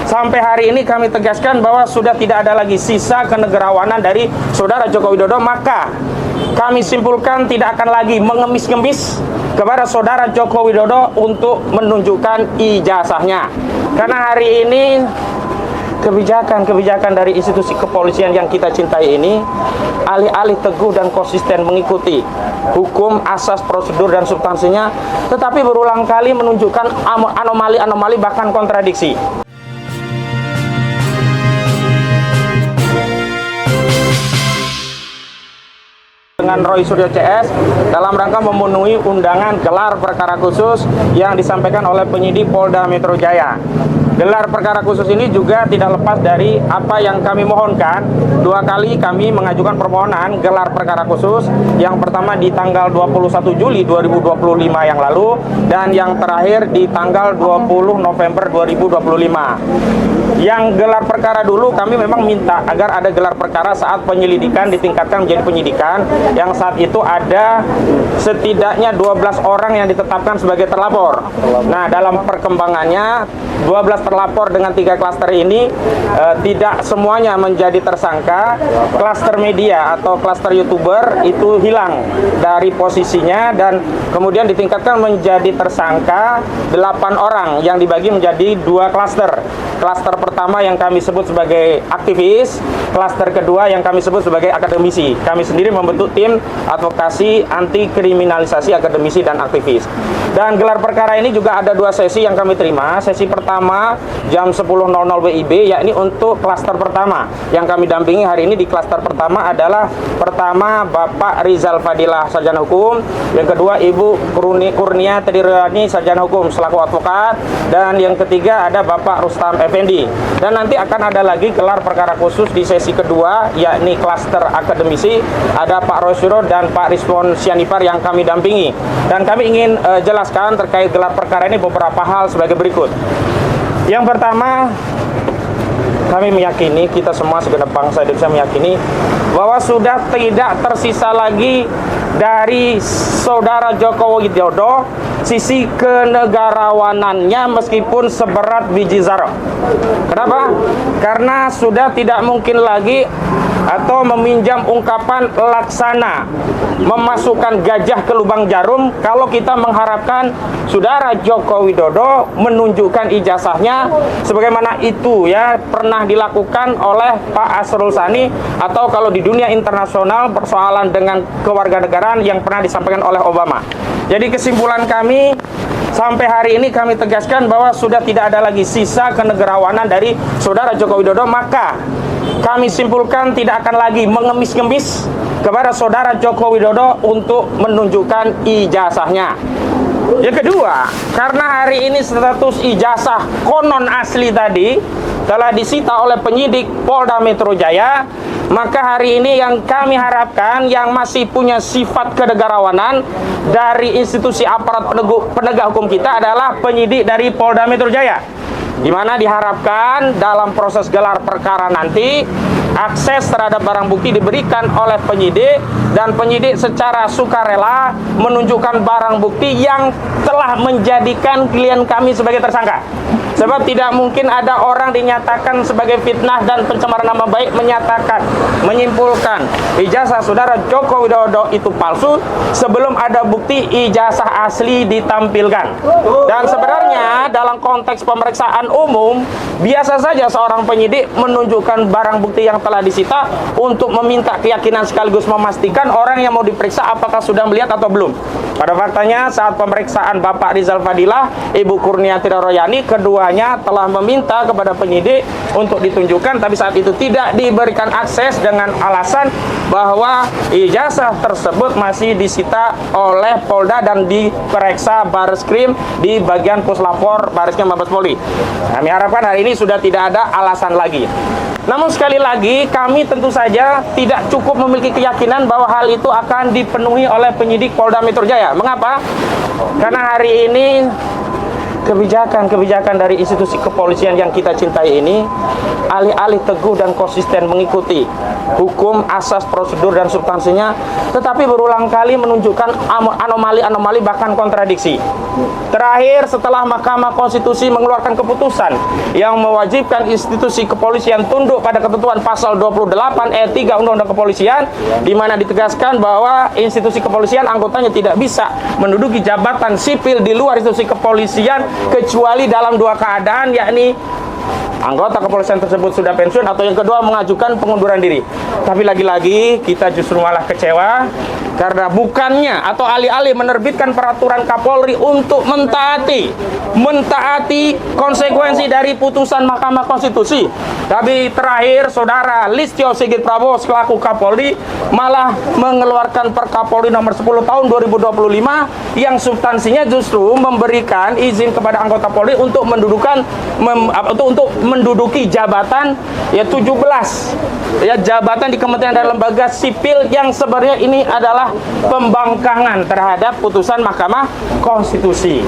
Sampai hari ini kami tegaskan bahwa sudah tidak ada lagi sisa kenegarawanan dari Saudara Joko Widodo, maka kami simpulkan tidak akan lagi mengemis-ngemis kepada Saudara Joko Widodo untuk menunjukkan ijazahnya. Karena hari ini kebijakan dari institusi kepolisian yang kita cintai ini alih-alih teguh dan konsisten mengikuti hukum, asas, prosedur, dan substansinya, tetapi berulang kali menunjukkan anomali-anomali bahkan kontradiksi. Dengan Roy Suryo CS dalam rangka memenuhi undangan gelar perkara khusus yang disampaikan oleh penyidik Polda Metro Jaya. Gelar perkara khusus ini juga tidak lepas dari apa yang kami mohonkan. Dua kali kami mengajukan permohonan gelar perkara khusus. Yang pertama di tanggal 21 Juli 2025 yang lalu, dan yang terakhir di tanggal 20 November 2025. Yang gelar perkara dulu kami memang minta agar ada gelar perkara saat penyelidikan ditingkatkan menjadi penyidikan, yang saat itu ada setidaknya 12 orang yang ditetapkan sebagai terlapor. Nah, dalam perkembangannya 12 terlapor dengan 3 klaster ini tidak semuanya menjadi tersangka. Klaster media atau klaster YouTuber itu hilang dari posisinya dan kemudian ditingkatkan menjadi tersangka 8 orang yang dibagi menjadi 2 klaster. Klaster pertama yang kami sebut sebagai aktivis, klaster kedua yang kami sebut sebagai akademisi. Kami sendiri membentuk tim advokasi anti kriminalisasi akademisi dan aktivis. Dan gelar perkara ini juga ada 2 sesi yang kami terima. Sesi pertama jam 10.00 WIB, yakni untuk klaster pertama. Yang kami dampingi hari ini di klaster pertama adalah pertama Bapak Rizal Fadilah, sarjana hukum, yang kedua Ibu Kurnia Triryani, sarjana hukum selaku advokat, dan yang ketiga ada Bapak Rustam Effendi. Dan nanti akan ada lagi gelar perkara khusus di sesi kedua, yakni klaster akademisi, ada Pak Roy Suryo dan Pak Rizwan Sianipar yang kami dampingi. Dan kami ingin jelaskan terkait gelar perkara ini beberapa hal sebagai berikut. Yang pertama, kami meyakini, kita semua segenap bangsa Indonesia meyakini bahwa sudah tidak tersisa lagi dari Saudara Joko Widodo sisi kenegarawanannya meskipun seberat biji zarah. Kenapa? Karena sudah tidak mungkin lagi atau meminjam ungkapan laksana memasukkan gajah ke lubang jarum kalau kita mengharapkan Saudara Joko Widodo menunjukkan ijazahnya sebagaimana itu ya pernah dilakukan oleh Pak Asrul Sani, atau kalau di dunia internasional persoalan dengan kewarganegaraan yang pernah disampaikan oleh Obama. Jadi kesimpulan kami sampai hari ini kami tegaskan bahwa sudah tidak ada lagi sisa kenegarawanan dari Saudara Joko Widodo, maka kami simpulkan tidak akan lagi mengemis-ngemis kepada Saudara Joko Widodo untuk menunjukkan ijazahnya. Yang kedua, karena hari ini status ijazah konon asli tadi telah disita oleh penyidik Polda Metro Jaya, maka hari ini yang kami harapkan yang masih punya sifat kenegarawanan dari institusi aparat penegak hukum kita adalah penyidik dari Polda Metro Jaya, di mana diharapkan dalam proses gelar perkara nanti akses terhadap barang bukti diberikan oleh penyidik, dan penyidik secara sukarela menunjukkan barang bukti yang telah menjadikan klien kami sebagai tersangka. Sebab tidak mungkin ada orang dinyatakan sebagai fitnah dan pencemaran nama baik menyimpulkan ijazah Saudara Joko Widodo itu palsu sebelum ada bukti ijazah asli ditampilkan. Dan sebenarnya dalam konteks pemeriksaan umum biasa saja seorang penyidik menunjukkan barang bukti yang telah disita untuk meminta keyakinan sekaligus memastikan orang yang mau diperiksa apakah sudah melihat atau belum. Pada faktanya saat pemeriksaan Bapak Rizal Fadilah, Ibu Kurnia Triryani, keduanya telah meminta kepada penyidik untuk ditunjukkan, tapi saat itu tidak diberikan akses dengan alasan bahwa ijazah tersebut masih disita oleh Polda dan diperiksa Bareskrim di bagian Puslapor Bareskrim Mabes Polri. Kami harapkan hari ini sudah tidak ada alasan lagi. Namun sekali lagi kami tentu saja tidak cukup memiliki keyakinan bahwa hal itu akan dipenuhi oleh penyidik Polda Metro Jaya. Mengapa? Karena hari ini kebijakan dari institusi kepolisian yang kita cintai ini, alih-alih teguh dan konsisten mengikuti hukum, asas, prosedur, dan substansinya, tetapi berulang kali menunjukkan anomali-anomali bahkan kontradiksi. Terakhir, setelah Mahkamah Konstitusi mengeluarkan keputusan yang mewajibkan institusi kepolisian tunduk pada ketentuan pasal 28 ayat 3 Undang-Undang Kepolisian, di mana ditegaskan bahwa institusi kepolisian anggotanya tidak bisa menduduki jabatan sipil di luar institusi kepolisian kecuali dalam dua keadaan, yakni anggota kepolisian tersebut sudah pensiun atau yang kedua mengajukan pengunduran diri. Tapi lagi-lagi kita justru malah kecewa karena bukannya atau alih-alih menerbitkan peraturan Kapolri untuk mentaati konsekuensi dari putusan Mahkamah Konstitusi, tapi terakhir Saudara Listio Sigit Prabowo selaku Kapolri malah mengeluarkan Perkapolri nomor 10 tahun 2025 yang substansinya justru memberikan izin kepada anggota Polri untuk menduduki jabatan ya 17 ya jabatan di kementerian dan lembaga sipil yang sebenarnya ini adalah pembangkangan terhadap putusan Mahkamah Konstitusi.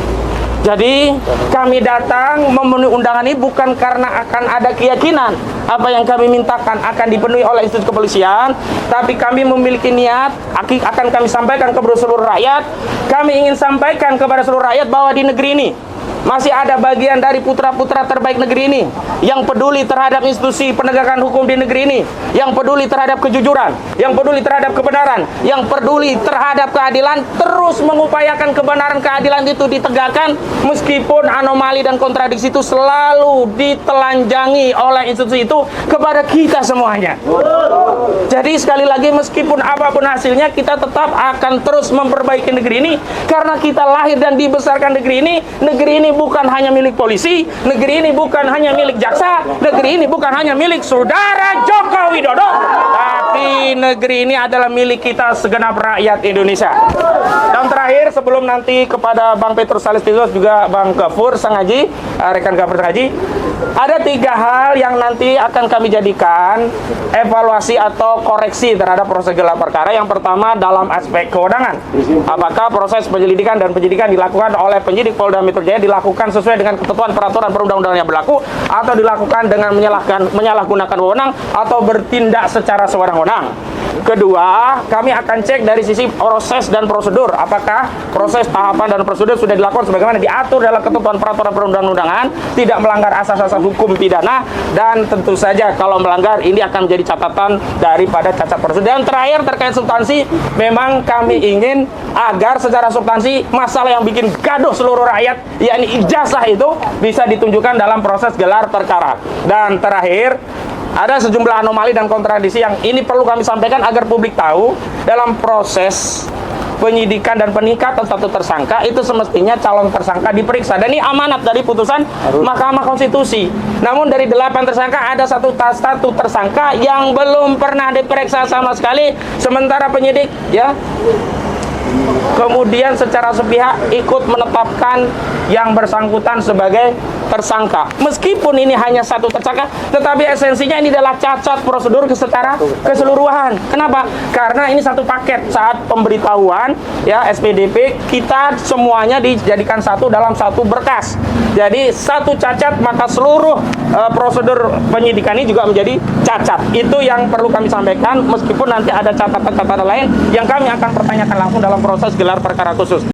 Jadi kami datang memenuhi undangan ini bukan karena akan ada keyakinan apa yang kami mintakan akan dipenuhi oleh institusi kepolisian, tapi kami memiliki niat akan kami sampaikan kepada seluruh rakyat. Kami ingin sampaikan kepada seluruh rakyat bahwa di negeri ini masih ada bagian dari putra-putra terbaik negeri ini yang peduli terhadap institusi penegakan hukum di negeri ini, yang peduli terhadap kejujuran, yang peduli terhadap kebenaran, yang peduli terhadap keadilan, terus mengupayakan kebenaran keadilan itu ditegakkan meskipun anomali dan kontradiksi itu selalu ditelanjangi oleh institusi itu kepada kita semuanya. Jadi sekali lagi, meskipun apapun hasilnya, kita tetap akan terus memperbaiki negeri ini karena kita lahir dan dibesarkan negeri ini. Negeri ini bukan hanya milik polisi, negeri ini bukan hanya milik jaksa, negeri ini bukan hanya milik Saudara Joko Widodo, tapi negeri ini adalah milik kita segenap rakyat Indonesia. Dan terakhir, sebelum nanti kepada Bang Petrus Salistius juga Bang Gafur Sangaji, rekan Gafur Sangaji, ada 3 hal yang nanti akan kami jadikan evaluasi atau koreksi terhadap proses gelar perkara. Yang pertama dalam aspek kewenangan. Apakah proses penyelidikan dan penyidikan dilakukan oleh penyidik Polda Metro Jaya dilakukan sesuai dengan ketentuan peraturan perundang-undangan yang berlaku, atau dilakukan dengan menyalahgunakan wewenang atau bertindak secara sewenang-wenang. Kedua, kami akan cek dari sisi proses dan prosedur. Apakah proses, tahapan, dan prosedur sudah dilakukan sebagaimana diatur dalam ketentuan peraturan perundang-undangan, tidak melanggar asas-asas hukum pidana, dan tentu saja kalau melanggar ini akan menjadi catatan daripada cacat prosedur. Dan terakhir, terkait substansi, memang kami ingin agar secara substansi masalah yang bikin gaduh seluruh rakyat, yakni ijazah itu bisa ditunjukkan dalam proses gelar perkara. Dan terakhir, ada sejumlah anomali dan kontradiksi yang ini perlu kami sampaikan agar publik tahu. Dalam proses penyidikan dan peningkatan status tersangka itu semestinya calon tersangka diperiksa, dan ini amanat dari putusan Mahkamah Konstitusi. Namun dari 8 tersangka ada satu status tersangka yang belum pernah diperiksa sama sekali, sementara penyidik ya kemudian secara sepihak ikut menetapkan yang bersangkutan sebagai tersangka. Meskipun ini hanya satu tersangka, tetapi esensinya ini adalah cacat prosedur secara keseluruhan. Kenapa? Karena ini satu paket. Saat pemberitahuan ya SPDP, kita semuanya dijadikan satu dalam satu berkas. Jadi satu cacat, maka seluruh prosedur penyidikan ini juga menjadi cacat. Itu yang perlu kami sampaikan, meskipun nanti ada catatan-catatan lain yang kami akan pertanyakan langsung dalam proses gelar perkara khusus.